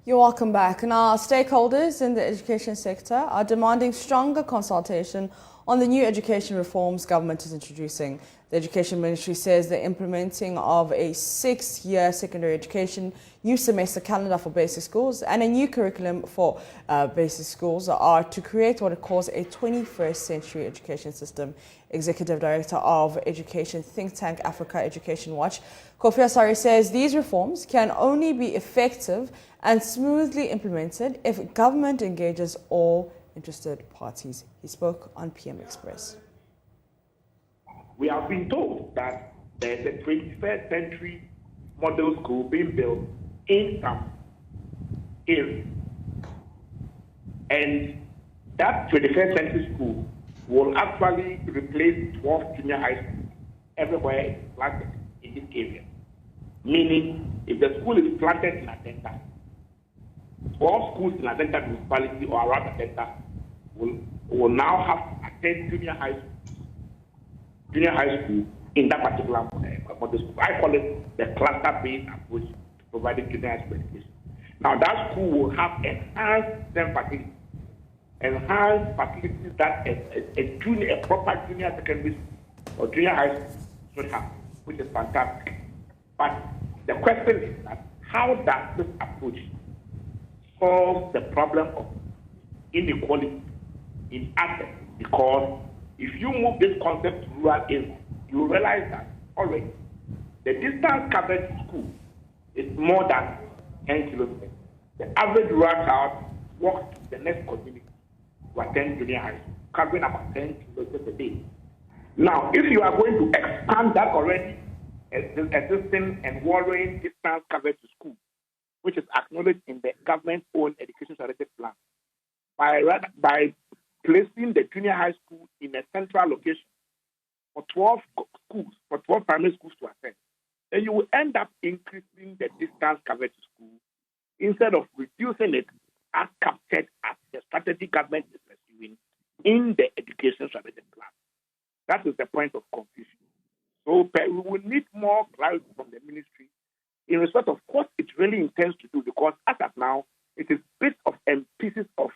You're welcome back. Now, stakeholders in the education sector are demanding stronger consultation on the new education reforms government is introducing. The Education Ministry says the implementing of a 6-year secondary education, new semester calendar for basic schools and a new curriculum for basic schools are to create what it calls a 21st century education system. Executive Director of Education think tank Africa Education Watch, Kofi Asari, says these reforms can only be effective and smoothly implemented if government engages all interested parties. He spoke on PM Express. We have been told that there's a 21st century model school being built in some areas. And that 21st century school will actually replace 12 junior high schools everywhere it's planted in this area. Meaning, if the school is planted in Adenta, 12 schools in Adenta municipality or around Adenta will now have to attend junior high school in that particular model school. I call it the cluster-based approach to providing junior high school education. Now, that school will have enhanced facilities that a proper junior secondary school or junior high school should have, which is fantastic. But the question is that how does this approach solve the problem of inequality in access? Because if you move this concept to rural areas, you realize that already the distance covered to school is more than 10 kilometers. The average rural child walks to the next community to attend junior high school, covering about 10 kilometers a day. Now, if you are going to expand that already existing and worrying distance covered to school, which is acknowledged in the government-owned education strategic plan, by placing the junior high school in a central location for 12 schools, for 12 primary schools to attend, then you will end up increasing the distance covered to school instead of reducing it as captured as the strategy government is pursuing in the education strategic plan. That is the point of confusion. So we will need more clarity from the ministry in respect of what it really intends to do, because as of now, it is bits of and pieces of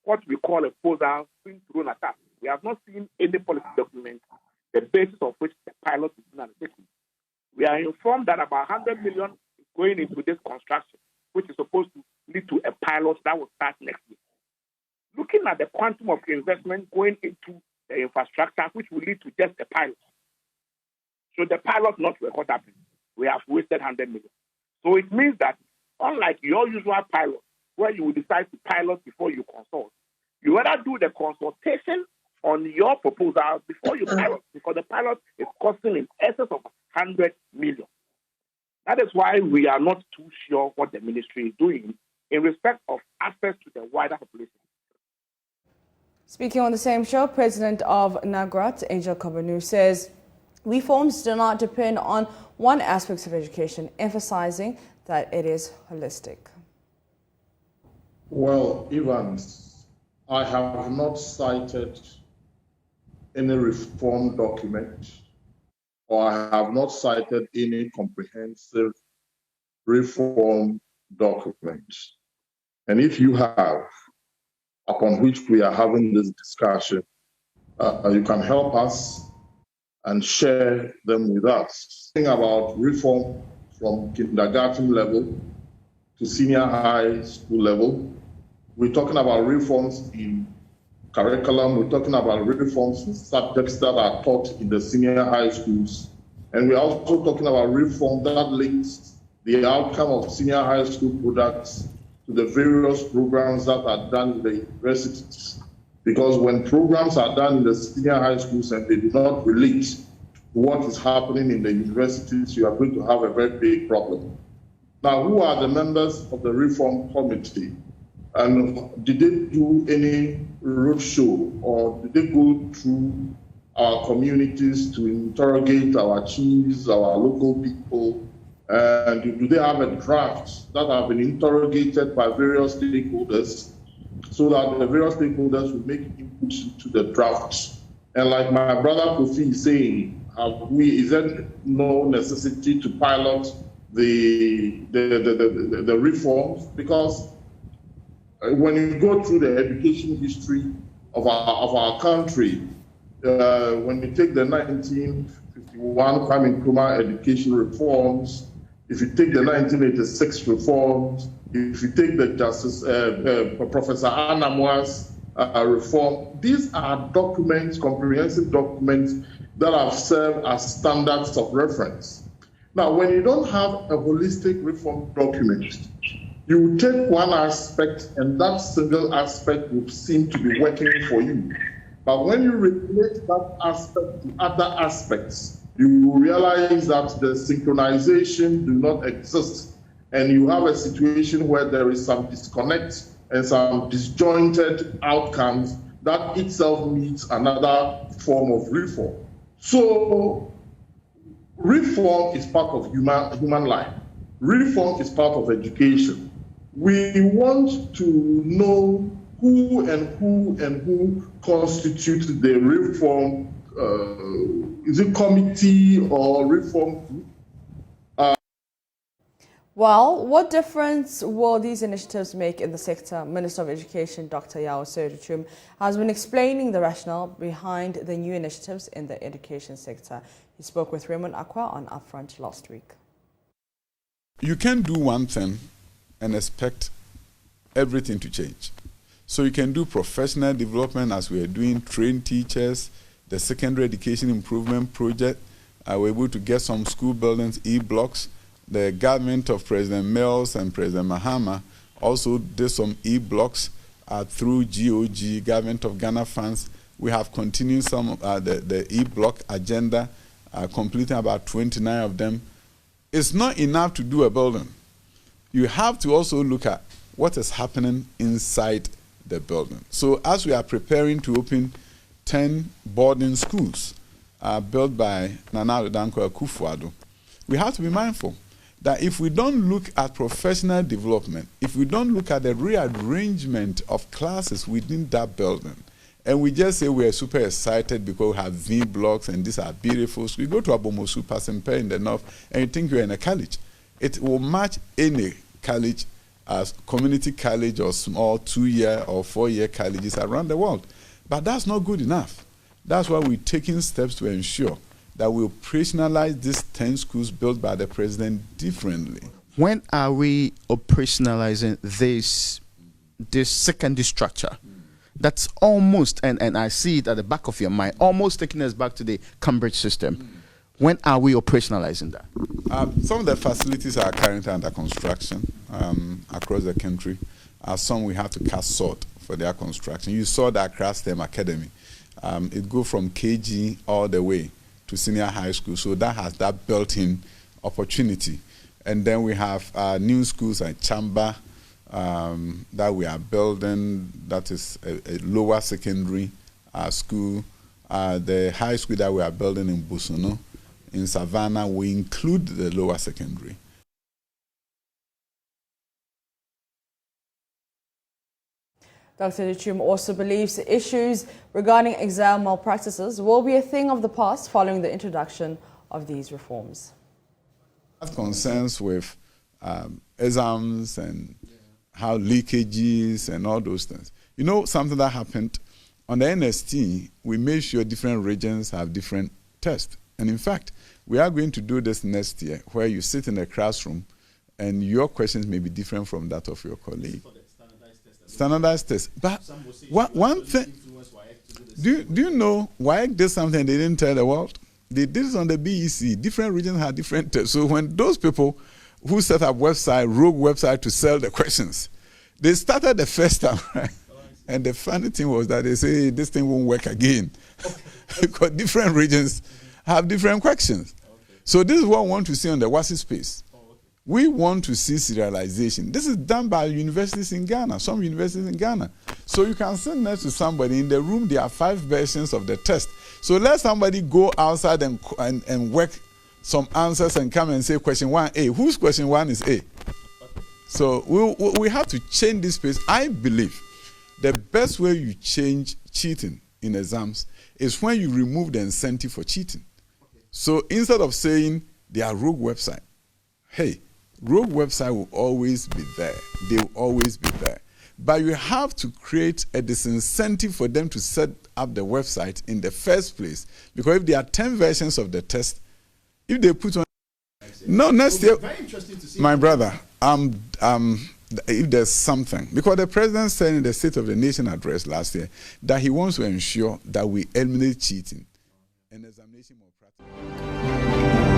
what we call a proposal being thrown at us. We have not seen any policy document, the basis of which the pilot is being undertaken. We are informed that about 100 million is going into this construction, which is supposed to lead to a pilot that will start next year. Looking at the quantum of investment going into the infrastructure, which will lead to just a pilot. So the pilot not work, what happened? We have wasted 100 million. So it means that unlike your usual pilot, where you will decide to pilot before you consult, you rather do the consultation on your proposal before you pilot, because the pilot is costing in excess of 100 million. That is why we are not too sure what the ministry is doing in respect of access to the wider population. Speaking on the same show, President of NAGRAT, Angel Kabanu, says reforms do not depend on one aspect of education, emphasizing that it is holistic. Well, Evans, I have not cited any reform document, or I have not cited any comprehensive reform document. And if you have, upon which we are having this discussion, you can help us and share them with us. Think about reform from kindergarten level to senior high school level. We're talking about reforms in curriculum. We're talking about reforms in subjects that are taught in the senior high schools. And we're also talking about reform that links the outcome of senior high school products to the various programs that are done in the universities. Because when programs are done in the senior high schools and they do not relate to what is happening in the universities, you are going to have a very big problem. Now, who are the members of the reform committee? And did they do any roadshow, or did they go through our communities to interrogate our chiefs, our local people? And do they have a draft that have been interrogated by various stakeholders, so that the various stakeholders will make input to the draft? And like my brother Kofi is saying, is there no necessity to pilot the reforms, because when you go through the education history of our country, when you take the 1951 Kwame Nkrumah education reforms, if you take the 1986 reforms, if you take the Justice Professor Anamwa's reform, these are documents, comprehensive documents that have served as standards of reference. Now, when you don't have a holistic reform document, you will take one aspect and that single aspect will seem to be working for you. But when you relate that aspect to other aspects, you will realize that the synchronization do not exist, and you have a situation where there is some disconnect and some disjointed outcomes that itself needs another form of reform. So reform is part of human life. Reform is part of education. We want to know who constitutes the reform. Is it committee or reform group? Well, what difference will these initiatives make in the sector? Minister of Education Dr. Yao Soyudichum has been explaining the rationale behind the new initiatives in the education sector. He spoke with Raymond Akwa on Upfront last week. You can't do one thing and expect everything to change. So you can do professional development, as we are doing, train teachers, the secondary education improvement project. We're able to get some school buildings, e-blocks. The government of President Mills and President Mahama also did some e-blocks through GOG, Government of Ghana funds. We have continued some the e-block agenda, completing about 29 of them. It's not enough to do a building. You have to also look at what is happening inside the building. So as we are preparing to open 10 boarding schools built by Nana Addo Dankwa Akufo-Addo, we have to be mindful that if we don't look at professional development, if we don't look at the rearrangement of classes within that building, and we just say we are super excited because we have V blocks and these are beautiful. So we go to Abomosu, Pasempe in the north, and you think you're in a college. It will match any college as community college or small 2-year or 4-year colleges around the world. But that's not good enough. That's why we're taking steps to ensure that we operationalize these 10 schools built by the president differently. When are we operationalizing this secondary structure? That's almost, and I see it at the back of your mind, almost taking us back to the Cambridge system. When are we operationalizing that? Some of the facilities are currently under construction across the country. Some we have to cast salt for their construction. You saw the Accra STEM Academy. It goes from KG all the way to senior high school, so that has that built-in opportunity. And then we have new schools at Chamba that we are building, that is a lower secondary school. The high school that we are building in Busono, in Savannah, we include the lower secondary. Dr. Dichum also believes the issues regarding exam malpractices will be a thing of the past following the introduction of these reforms. Concerns with exams and how leakages and all those things. You know, something that happened on the NST, we made sure different regions have different tests. And in fact, we are going to do this next year, where you sit in a classroom and your questions may be different from that of your colleague. Standardized test. But one thing, do you know WAEC did something they didn't tell the world? They did it on the BEC. Different regions had different tests. So when those people who set up rogue website to sell the questions, they started the first time, right? And the funny thing was that they say, hey, this thing won't work again. Because different regions have different questions. So this is what we want to see on the WASI space. We want to see serialization. This is done by universities in Ghana, some universities in Ghana. So you can sit next to somebody in the room, there are 5 versions of the test. So let somebody go outside and work some answers and come and say question 1A. Whose question 1 is A? So we have to change this space. I believe the best way you change cheating in exams is when you remove the incentive for cheating. So instead of saying they are rogue website, hey, Rogue website will always be there. They will always be there. But you have to create a disincentive for them to set up the website in the first place. Because if there are 10 versions of the test, if they put on... No, next year... Very interesting to see. My brother, if there's something... Because the president said in the State of the Nation address last year that he wants to ensure that we eliminate cheating and examination malpractice.